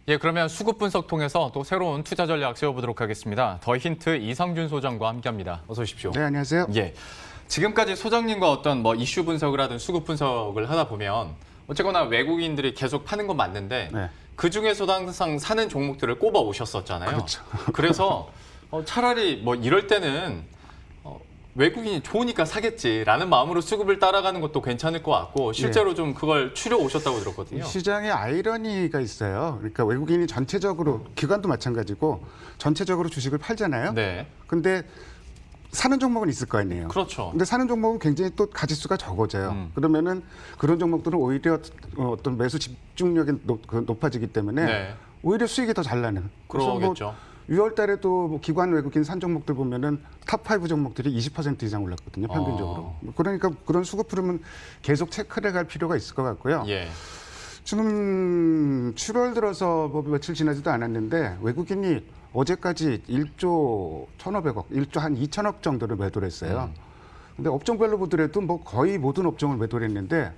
예, 그러면 수급 분석 통해서 또 새로운 투자 전략 세워보도록 하겠습니다. 더 힌트 이상준 소장과 함께합니다. 어서 오십시오. 네, 안녕하세요. 예, 지금까지 소장님과 어떤 뭐 이슈 분석을 하든 수급 분석을 하다 보면 어쨌거나 외국인들이 계속 파는 건 맞는데 네. 그 중에서도 항상 사는 종목들을 꼽아 오셨었잖아요. 그렇죠. 그래서 차라리 뭐 이럴 때는 외국인이 좋으니까 사겠지라는 마음으로 수급을 따라가는 것도 괜찮을 것 같고 실제로 좀 그걸 추려 오셨다고 들었거든요. 시장에 아이러니가 있어요. 그러니까 외국인이 전체적으로, 기관도 마찬가지고 전체적으로 주식을 팔잖아요. 네, 근데 사는 종목은 있을 거 아니에요. 그렇죠. 근데 사는 종목은 굉장히 또 가지수가 적어져요. 그러면은 그런 종목들은 오히려 어떤 매수 집중력이 높아지기 때문에 네, 오히려 수익이 더 잘 나는. 그래서 그러겠죠. 6월 달에도 뭐 기관 외국인 산 종목들 보면은 탑5 종목들이 20% 이상 올랐거든요, 평균적으로. 그러니까 그런 수급 흐름은 계속 체크를 할 필요가 있을 것 같고요. 예, 지금 7월 들어서 뭐 며칠 지나지도 않았는데 외국인이 어제까지 1조 1,500억, 1조 한 2천억 정도를 매도를 했어요. 근데 업종별로 보더라도 뭐 거의 모든 업종을 매도를 했는데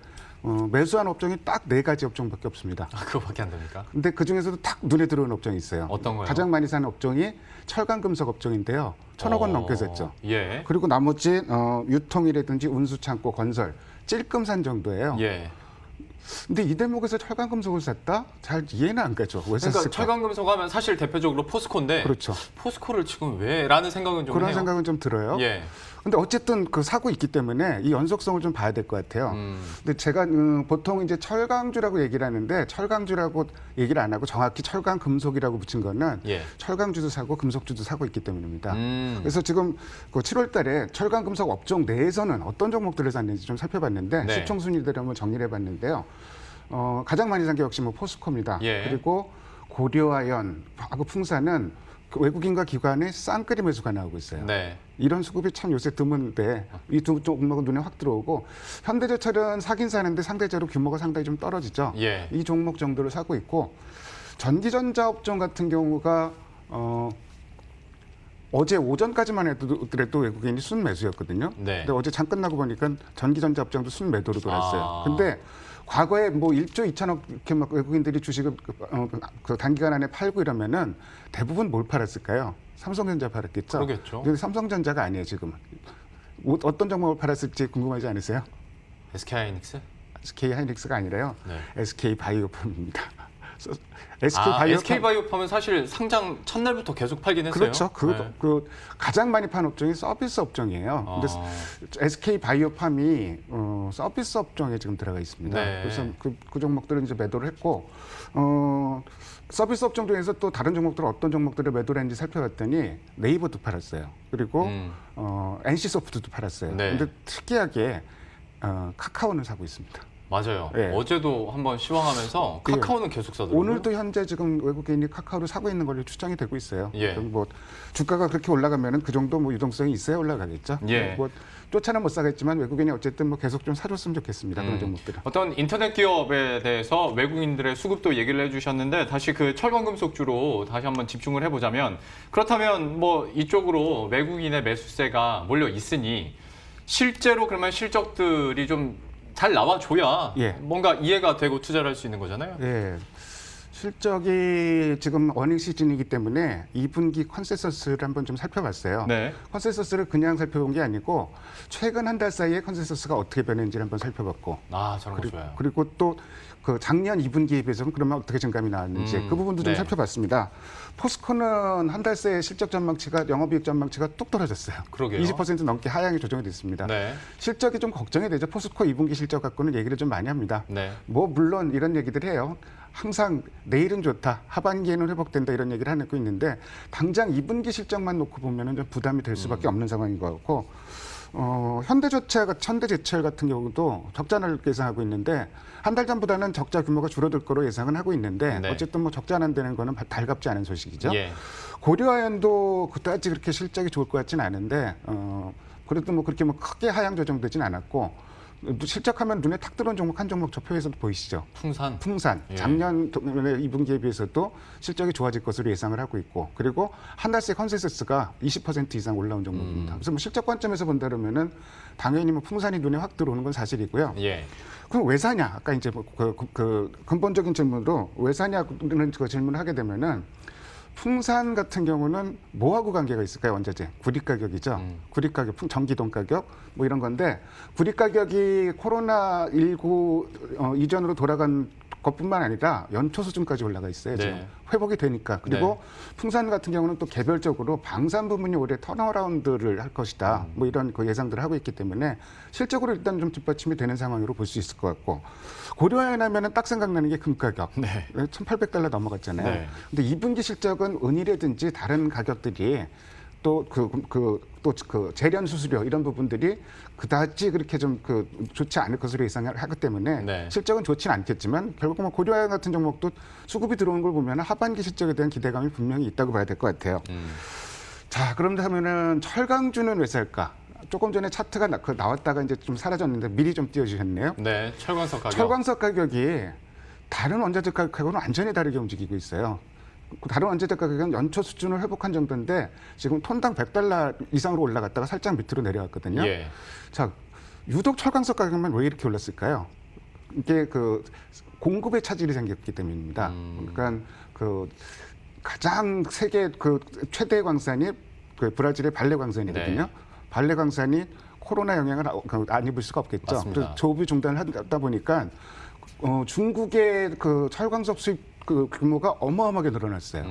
매수한 업종이 딱 4가지 업종밖에 없습니다. 그거밖에 안 됩니까? 근데 그 중에서도 딱 눈에 들어오는 업종이 있어요. 어떤 거요? 가장 많이 사는 업종이 철강금속 업종인데요. 1,000억 원 넘게 샀죠. 예, 그리고 나머지 유통이라든지 운수창고, 건설, 찔끔산 정도예요. 예. 근데 이 대목에서 철강금속을 샀다? 잘 이해는 안 가죠. 왜 그러니까 샀을까? 철강금속 하면 사실 대표적으로 포스코인데 그렇죠. 포스코를 지금 왜라는 생각은 좀 그런 해요. 생각은 좀 들어요. 예. 근데 어쨌든 그 사고 있기 때문에 이 연속성을 좀 봐야 될 것 같아요. 근데 제가 보통 이제 철강주라고 얘기를 하는데 철강주라고 얘기를 안 하고 정확히 철강금속이라고 붙인 거는 예. 철강주도 사고 금속주도 사고 있기 때문입니다. 음. 그래서 지금 그 7월 달에 철강금속 업종 내에서는 어떤 종목들을 샀는지 좀 살펴봤는데 네. 시총 순위대로 한번 정리를 해봤는데요. 가장 많이 산 게 역시 뭐 포스코입니다. 예. 그리고 고려아연하고 풍사는 그 외국인과 기관의 쌍끌이 매수가 나오고 있어요. 네. 이런 수급이 참 요새 드문데 이 두 종목은 눈에 확 들어오고 현대제철은 사긴 사는데 상대적으로 규모가 상당히 좀 떨어지죠. 예. 이 종목 정도를 사고 있고 전기전자 업종 같은 경우가 어제 오전까지만 해도 외국인이 순매수였거든요. 네. 근데 어제 장 끝나고 보니까 전기전자 업종도 순매도로 돌았어요. 아. 근데 과거에 뭐 1조 2천억 이렇게 막 외국인들이 주식을 그 단기간 안에 팔고 이러면은 대부분 뭘 팔았을까요? 삼성전자 팔았겠죠. 그러겠죠. 근데 삼성전자가 아니에요 지금. 어떤 종목을 팔았을지 궁금하지 않으세요? SK하이닉스? SK하이닉스가 아니라요. 네. SK바이오팜입니다. SK바이오팜은 사실 상장 첫날부터 계속 팔긴 했어요. 그렇죠. 네. 그 가장 많이 판 업종이 서비스 업종이에요. 근데 SK바이오팜이 서비스 업종에 지금 들어가 있습니다. 네. 그래서 그 종목들은 이제 매도를 했고 서비스 업종 중에서 또 다른 종목들은 어떤 종목들을 매도를 했는지 살펴봤더니 네이버도 팔았어요. 그리고 NC소프트도 팔았어요. 네. 근데 특이하게 카카오는 사고 있습니다. 맞아요. 예. 어제도 한번 시황하면서 카카오는 계속 사더라고요. 오늘도 현재 지금 외국인이 카카오를 사고 있는 걸로 추정이 되고 있어요. 예. 그럼 뭐 주가가 그렇게 올라가면은 그 정도 뭐 유동성이 있어야 올라가겠죠. 예. 뭐 쫓아는 못 사겠지만 외국인이 어쨌든 뭐 계속 좀 사줬으면 좋겠습니다. 그런 종목들은. 어떤 인터넷 기업에 대해서 외국인들의 수급도 얘기를 해주셨는데 다시 그 철강금속주로 다시 한번 집중을 해보자면 그렇다면 뭐 이쪽으로 외국인의 매수세가 몰려 있으니 실제로 그러면 실적들이 좀 잘 나와줘야 예. 뭔가 이해가 되고 투자를 할 수 있는 거잖아요. 예. 실적이 지금 어닝 시즌이기 때문에 2분기 컨센서스를 한번 좀 살펴봤어요. 네. 컨센서스를 그냥 살펴본 게 아니고 최근 한 달 사이에 컨센서스가 어떻게 변했는지를 한번 살펴봤고 아, 저런 거 좋아요. 그리고 또 그 작년 2분기에 비해서는 그러면 어떻게 증감이 나왔는지 그 부분도 좀 네. 살펴봤습니다. 포스코는 한 달 새에 실적 전망치가 영업이익 전망치가 뚝 떨어졌어요. 그러게요. 20% 넘게 하향이 조정이 됐습니다. 네. 실적이 좀 걱정이 되죠. 포스코 2분기 실적 갖고는 얘기를 좀 많이 합니다. 네. 뭐 물론 이런 얘기들 해요. 항상 내일은 좋다, 하반기에는 회복된다 이런 얘기를 하고 있는데 당장 2분기 실적만 놓고 보면은 좀 부담이 될 수밖에 없는 상황인 것 같고 현대제철 같은 경우도 적자를 예상하고 있는데 한 달 전보다는 적자 규모가 줄어들 거로 예상은 하고 있는데 네. 어쨌든 뭐 적자 난다는 거는 달갑지 않은 소식이죠. 예. 고려아연도 그다지 그렇게 실적이 좋을 것 같지는 않은데 그래도 뭐 그렇게 뭐 크게 하향 조정되진 않았고 실적하면 눈에 탁 들어온 종목 한 종목 저 표에서도 보이시죠? 풍산. 풍산 예. 작년 2분기에 비해서도 실적이 좋아질 것으로 예상을 하고 있고 그리고 한 달새 컨센서스가 20% 이상 올라온 종목입니다. 그래서 뭐 실적 관점에서 본다면은 당연히 뭐 풍산이 눈에 확 들어오는 건 사실이고요. 예. 그럼 왜 사냐? 아까 이제 그 근본적인 질문으로 왜 사냐는 그 질문을 하게 되면은 풍산 같은 경우는 뭐하고 관계가 있을까요? 원자재 구리 가격이죠. 구리 가격, 전기동 가격 뭐 이런 건데 구리 가격이 코로나19 이전으로 돌아간 것뿐만 아니라 연초 수준까지 올라가 있어요. 지금 네. 회복이 되니까. 그리고 풍산 같은 경우는 또 개별적으로 방산 부분이 올해 턴어라운드를 할 것이다. 뭐 이런 그 예상들을 하고 있기 때문에 실적으로 일단 좀 뒷받침이 되는 상황으로 볼 수 있을 것 같고 고려해 나면은 딱 생각나는 게 금 가격. 네. 1,800달러 넘어갔잖아요. 네. 근데 2분기 실적은 은이라든지 다른 가격들이 또 그 재련 수수료 이런 부분들이 그다지 그렇게 좀 좋지 않을 것으로 예상을 하기 때문에 네. 실적은 좋지는 않겠지만 결국 뭐 고려아연 같은 종목도 수급이 들어오는 걸 보면 하반기 실적에 대한 기대감이 분명히 있다고 봐야 될 것 같아요. 자, 그런데 하면은 철강주는 왜 살까? 조금 전에 차트가 나왔다가 이제 좀 사라졌는데 미리 좀 띄워주셨네요. 네. 철광석 가격. 철광석 가격이 다른 원자재 가격하고는 완전히 다르게 움직이고 있어요. 다른 원자재 가격은 연초 수준을 회복한 정도인데 지금 톤당 100달러 이상으로 올라갔다가 살짝 밑으로 내려왔거든요. 예. 자, 유독 철광석 가격만 왜 이렇게 올랐을까요? 이게 그 공급의 차질이 생겼기 때문입니다. 그러니까 그 가장 세계 그 최대 광산이 그 브라질의 발레 광산이거든요. 네. 발레 광산이 코로나 영향을 안 입을 수가 없겠죠. 맞습니다. 그래서 조업이 중단을 하다 보니까 중국의 그 철광석 수입 그 규모가 어마어마하게 늘어났어요.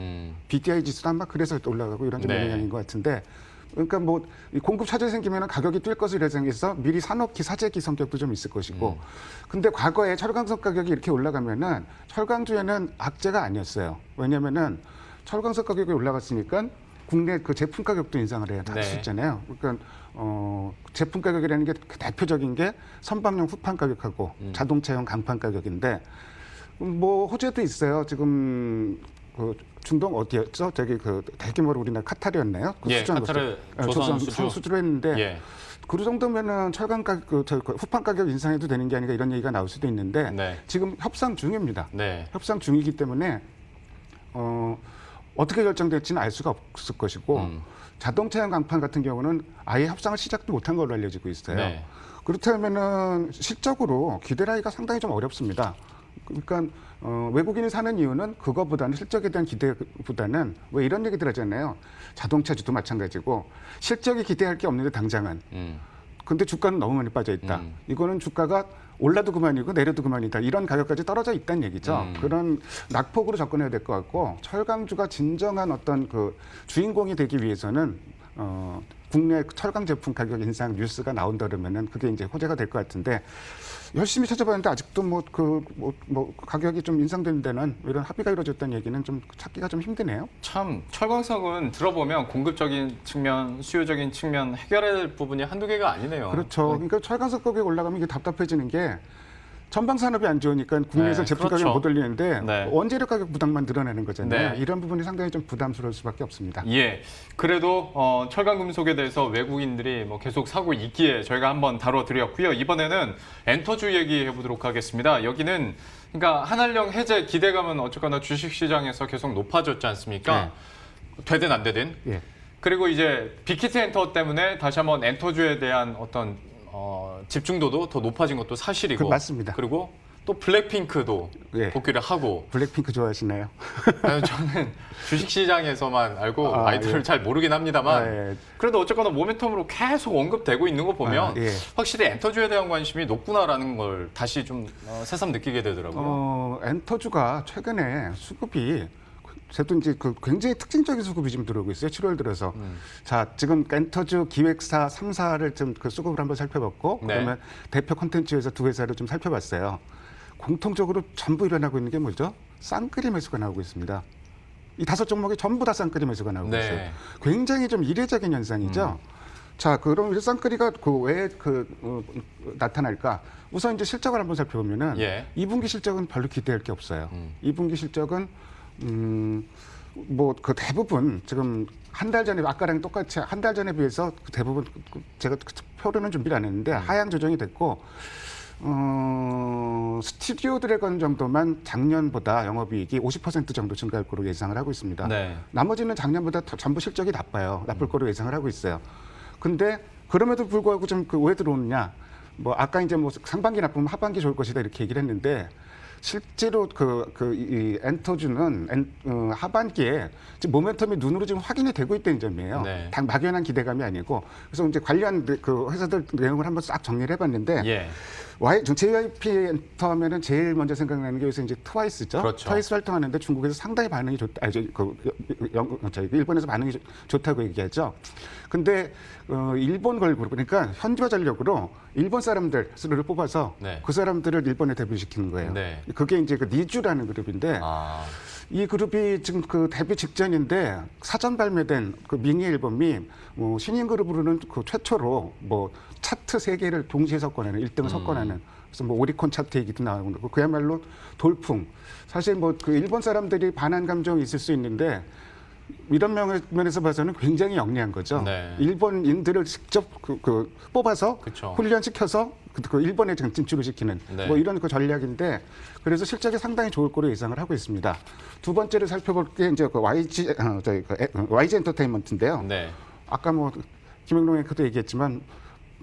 BDI 지수도 아마 그래서 올라가고 이런 좀 네. 영향인 것 같은데, 그러니까 뭐 이 공급 차질 생기면 가격이 뛸 것을 예상해서 미리 사놓기 사재기 성격도 좀 있을 것이고, 근데 과거에 철광석 가격이 이렇게 올라가면은 철강주에는 악재가 아니었어요. 왜냐면은 철광석 가격이 올라갔으니까 국내 그 제품 가격도 인상을 해야 할 수 네. 있잖아요. 그러니까 제품 가격이라는 게 대표적인 게 선박용 후판 가격하고 자동차용 강판 가격인데, 뭐 호재도 있어요. 지금 그 중동 어디였죠? 저기 그 대규모로 우리나라 카타르였나요? 그 예, 수주한 카타르 거죠. 조선 수주. 수주를 했는데 예. 그 정도면은 철강 가격, 그 후판 가격 인상해도 되는 게 아닌가 이런 얘기가 나올 수도 있는데 네. 지금 협상 중입니다. 네. 협상 중이기 때문에 어떻게 결정될지는 알 수가 없을 것이고 자동차용 강판 같은 경우는 아예 협상을 시작도 못한 걸로 알려지고 있어요. 네. 그렇다면은 실적으로 기대를 하기가 상당히 좀 어렵습니다. 그러니까 외국인이 사는 이유는 그거보다는 실적에 대한 기대보다는 왜 이런 얘기들 하잖아요. 자동차주도 마찬가지고 실적이 기대할 게 없는데 당장은. 근데 주가는 너무 많이 빠져 있다. 이거는 주가가 올라도 그만이고 내려도 그만이다. 이런 가격까지 떨어져 있다는 얘기죠. 그런 낙폭으로 접근해야 될 것 같고 철강주가 진정한 어떤 그 주인공이 되기 위해서는 국내 철강 제품 가격 인상 뉴스가 나온다 그러면은 그게 이제 호재가 될 것 같은데 열심히 찾아봤는데 아직도 뭐 가격이 좀 인상되는 데는 이런 합의가 이루어졌다는 얘기는 좀 찾기가 좀 힘드네요. 참 철광석은 들어보면 공급적인 측면, 수요적인 측면 해결해야 될 부분이 한두 개가 아니네요. 그렇죠. 그러니까 철강석 가격이 올라가면 이게 답답해지는 게 전방 산업이 안 좋으니까 국내에서 네, 제품 그렇죠. 가격이 못 올리는데 네. 원재료 가격 부담만 늘어나는 거잖아요. 네. 이런 부분이 상당히 좀 부담스러울 수밖에 없습니다. 예. 그래도 철강금속에 대해서 외국인들이 뭐 계속 사고 있기에 저희가 한번 다뤄드렸고요. 이번에는 엔터주 얘기해 보도록 하겠습니다. 여기는 그러니까 한한령 해제 기대감은 어쨌거나 주식시장에서 계속 높아졌지 않습니까? 되든 안 되든. 예. 그리고 이제 빅히트 엔터 때문에 다시 한번 엔터주에 대한 어떤 집중도도 더 높아진 것도 사실이고. 맞습니다. 그리고 또 블랙핑크도 예. 복귀를 하고. 블랙핑크 좋아하시나요? 아니, 저는 주식시장에서만 알고 아, 아이돌을 예. 잘 모르긴 합니다만 아, 예. 그래도 어쨌거나 모멘텀으로 계속 언급되고 있는 거 보면 예. 확실히 엔터주에 대한 관심이 높구나라는 걸 다시 좀 새삼 느끼게 되더라고요. 엔터주가 최근에 수급이 저도 이제 그 굉장히 특징적인 수급이 지금 들어오고 있어요. 7월 들어서. 자, 지금 엔터주 기획사 3사를 좀 그 수급을 한번 살펴봤고, 네. 그러면 대표 콘텐츠에서 두 회사를 좀 살펴봤어요. 공통적으로 전부 일어나고 있는 게 뭐죠? 쌍끌이 매수가 나오고 있습니다. 이 5종목이 전부 다 쌍끌이 매수가 나오고 네. 있어요. 굉장히 좀 이례적인 현상이죠. 자, 그럼 이 쌍끌이가 왜 나타날까? 우선 이제 실적을 한번 살펴보면은 예. 2분기 실적은 별로 기대할 게 없어요. 2분기 실적은 뭐 그 대부분 지금 한 달 전에 아까랑 똑같이 한 달 전에 비해서 그 대부분 제가 표로는 준비를 안 했는데 하향 조정이 됐고 스튜디오 드래곤 정도만 작년보다 영업이익이 50% 정도 증가할 거로 예상을 하고 있습니다. 네. 나머지는 작년보다 전부 실적이 나쁠 거로 예상을 하고 있어요. 근데 그럼에도 불구하고 좀 그 왜 들어오느냐? 뭐 아까 이제 뭐 상반기 나쁘면 하반기 좋을 것이다 이렇게 얘기를 했는데 실제로 이 엔터주는 하반기에 지금 모멘텀이 눈으로 지금 확인이 되고 있다는 점이에요. 네. 단 막연한 기대감이 아니고 그래서 이제 관련 그 회사들 내용을 한번 싹 정리를 해봤는데 예. JYP 엔터 하면은 제일 먼저 생각나는 게 요새 이제 트와이스죠. 그렇죠. 트와이스 활동하는데 중국에서 상당히 반응이 좋다. 일본에서 반응이 좋다고 얘기하죠. 근데 일본 걸그룹 그러니까 현지화전력으로 일본 사람들을 뽑아서 네. 그 사람들을 일본에 데뷔시키는 거예요. 네. 그게 이제 그 니쥬라는 그룹인데 아. 이 그룹이 지금 그 데뷔 직전인데 사전 발매된 그 미니 앨범이 신인 그룹으로는 그 최초로 뭐 차트 3개를 동시에 석권하는 1등을 석권하는 그래서 뭐 오리콘 차트 얘기도 나오고 그야말로 돌풍. 사실 뭐 그 일본 사람들이 반한 감정이 있을 수 있는데 이런 면에서 봐서는 굉장히 영리한 거죠. 네. 일본인들을 직접 뽑아서 그쵸. 훈련시켜서 그 일본에 지금 진출을 시키는 네. 뭐 이런 그 전략인데 그래서 실적이 상당히 좋을 거로 예상을 하고 있습니다. 두 번째로 살펴볼 게 이제 그 YG 엔터테인먼트인데요. 네. 아까 뭐 김영롱 앵커도 얘기했지만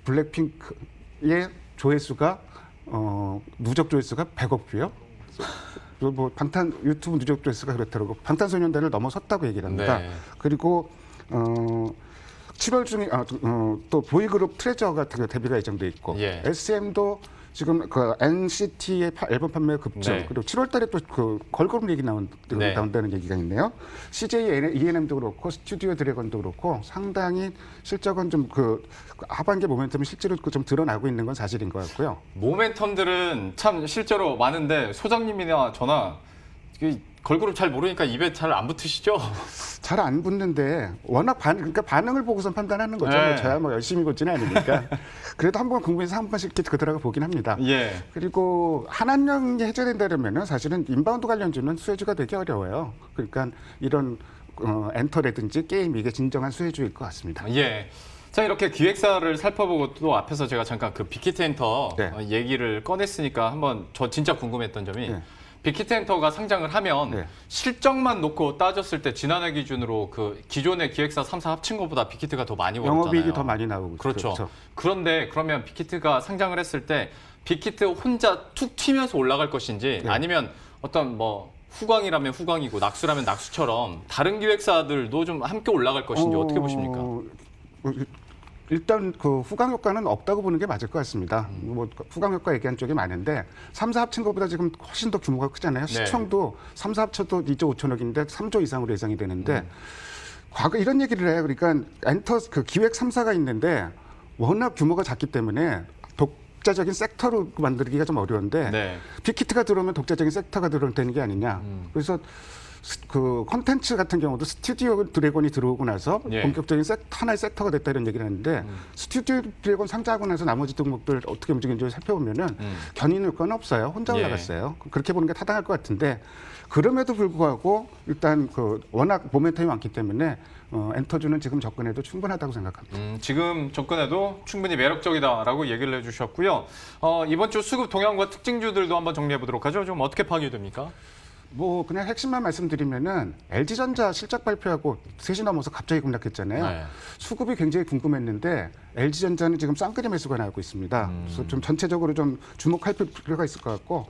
블랙핑크의 조회수가 누적 조회수가 100억 뷰요. 뭐 방탄 유튜브 누적 조회수가 그렇더라고. 방탄소년단을 넘어섰다고 얘기를 합니다. 네. 그리고 7월 중에 또 보이그룹 트레저가 데뷔가 예정돼 있고 예. SM도 지금 그 NCT의 앨범 판매 급증 네. 그리고 7월달에 또 그 걸그룹 얘기 네. 나온다는 얘기가 있네요. CJ ENM도 그렇고 스튜디오 드래곤도 그렇고 상당히 실적은 좀 그 하반기 모멘텀이 실제로 좀 드러나고 있는 건 사실인 것 같고요. 모멘텀들은 참 실제로 많은데 소장님이나 저나 걸그룹 잘 모르니까 입에 잘 안 붙으시죠? 잘 안 붙는데 워낙 그러니까 반응을 보고선 판단하는 거죠. 네. 뭐 저야 뭐 열심히 보지는 않으니까. 그래도 한번 궁금해서 한 번씩 이렇게 들어가 보긴 합니다. 예. 그리고 한한령이 해제된다면은 사실은 인바운드 관련주는 수혜주가 되기 어려워요. 그러니까 이런 엔터라든지 게임 이게 진정한 수혜주일 것 같습니다. 예. 자, 이렇게 기획사를 살펴보고 또 앞에서 제가 잠깐 그 빅히트 엔터 네. 얘기를 꺼냈으니까 한번 저 진짜 궁금했던 점이 네. 빅히트 엔터가 상장을 하면 네. 실적만 놓고 따졌을 때 지난해 기준으로 그 기존의 기획사 3사 합친 것보다 빅히트가 더 많이 벌었잖아요. 영업이익이 더 많이 나오고 그렇죠. 그런데 그러면 빅히트가 상장을 했을 때 빅히트 혼자 툭 튀면서 올라갈 것인지 네. 아니면 어떤 뭐 후광이라면 후광이고 낙수라면 낙수처럼 다른 기획사들도 좀 함께 올라갈 것인지 어떻게 보십니까? 일단 그 후광 효과는 없다고 보는 게 맞을 것 같습니다. 뭐 후광 효과 얘기한 쪽이 많은데 3사 합친 것보다 지금 훨씬 더 규모가 크잖아요. 네. 시청도 3사 합쳐도 2조 5천억인데 3조 이상으로 예상이 되는데 과거 이런 얘기를 해요. 그러니까 엔터 그 기획 3사가 있는데 워낙 규모가 작기 때문에 독자적인 섹터로 만들기가 좀 어려운데 네. 빅히트가 들어오면 독자적인 섹터가 들어오는 게 아니냐. 그래서 그 콘텐츠 같은 경우도 스튜디오 드래곤이 들어오고 나서 예. 본격적인 하나의 섹터가 됐다 이런 얘기를 하는데 스튜디오 드래곤 상장하고 나서 나머지 종목들 어떻게 움직이는지 살펴보면은 견인 효과는 없어요. 혼자 예. 올라갔어요. 그렇게 보는 게 타당할 것 같은데 그럼에도 불구하고 일단 그 워낙 모멘텀이 많기 때문에 엔터주는 지금 접근해도 충분하다고 생각합니다. 지금 접근해도 충분히 매력적이다라고 얘기를 해주셨고요. 이번 주 수급 동향과 특징주들도 한번 정리해 보도록 하죠. 좀 어떻게 파악이 됩니까? 뭐 그냥 핵심만 말씀드리면은 LG전자 실적 발표하고 3시 넘어서 갑자기 급락했잖아요. 네. 수급이 굉장히 궁금했는데 LG전자는 지금 쌍끌이 매수가 나오고 있습니다. 그래서 좀 전체적으로 좀 주목할 필요가 있을 것 같고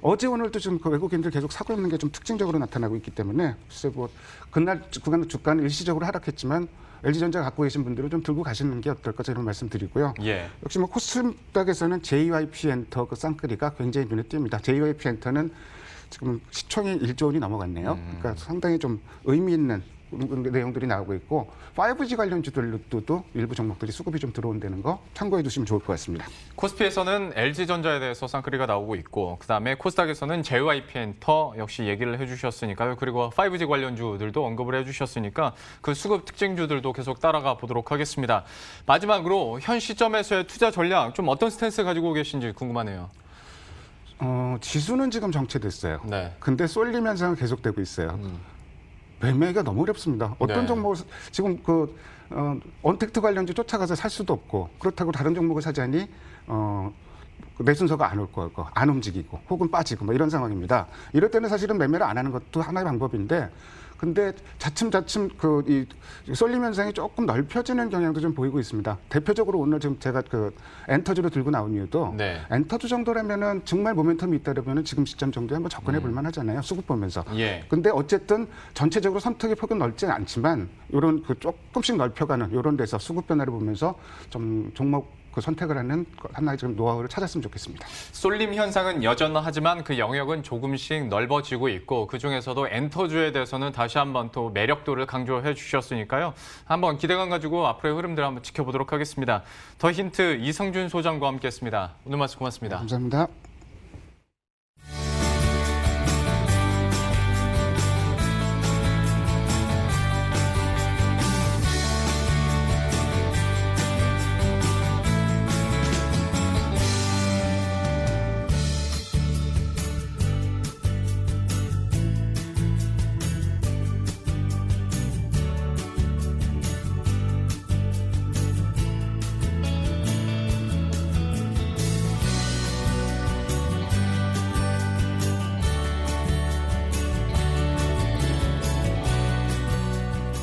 어제 오늘도 지금 그 외국인들 계속 사고 있는 게 좀 특징적으로 나타나고 있기 때문에 글쎄 뭐 그날 주가는 일시적으로 하락했지만 LG전자 갖고 계신 분들은 좀 들고 가시는 게 어떨까 이런 말씀드리고요. 예. 역시 뭐 코스닥에서는 JYP 엔터 그 쌍끌이가 굉장히 눈에 띄입니다. JYP 엔터는 지금 시총이 1조 원이 넘어갔네요. 그러니까 상당히 좀 의미 있는 내용들이 나오고 있고 5G 관련주들도 일부 종목들이 수급이 좀 들어온다는 거 참고해 두시면 좋을 것 같습니다. 코스피에서는 LG전자에 대해서 쌍끌이가 나오고 있고 그다음에 코스닥에서는 JYP 엔터 역시 얘기를 해주셨으니까요. 그리고 5G 관련주들도 언급을 해주셨으니까 그 수급 특징주들도 계속 따라가 보도록 하겠습니다. 마지막으로 현 시점에서의 투자 전략 좀 어떤 스탠스 가지고 계신지 궁금하네요. 지수는 지금 정체됐어요. 네. 근데 쏠림 현상은 계속되고 있어요. 매매가 너무 어렵습니다. 어떤 네. 종목을 지금 언택트 관련주 쫓아가서 살 수도 없고 그렇다고 다른 종목을 사자니 내 순서가 안 올 거고 안 움직이고 혹은 빠지고 뭐 이런 상황입니다. 이럴 때는 사실은 매매를 안 하는 것도 하나의 방법인데 근데 차츰차츰 이 쏠림 현상이 조금 넓혀지는 경향도 좀 보이고 있습니다. 대표적으로 오늘 지금 제가 엔터주로 들고 나온 이유도 네. 엔터주 정도라면은 정말 모멘텀이 있다라면은 지금 시점 정도에 한번 접근해 볼 만하잖아요. 수급 보면서. 예. 근데 어쨌든 전체적으로 선택의 폭은 넓지는 않지만 이런 조금씩 넓혀가는 이런 데서 수급 변화를 보면서 좀 종목 선택을 하는 하나의 좀 노하우를 찾았으면 좋겠습니다. 쏠림 현상은 여전하지만 그 영역은 조금씩 넓어지고 있고 그중에서도 엔터주에 대해서는 다시 한번 또 매력도를 강조해 주셨으니까요. 한번 기대감 가지고 앞으로의 흐름들 한번 지켜보도록 하겠습니다. 더 힌트 이성준 소장과 함께했습니다. 오늘 말씀 고맙습니다. 감사합니다.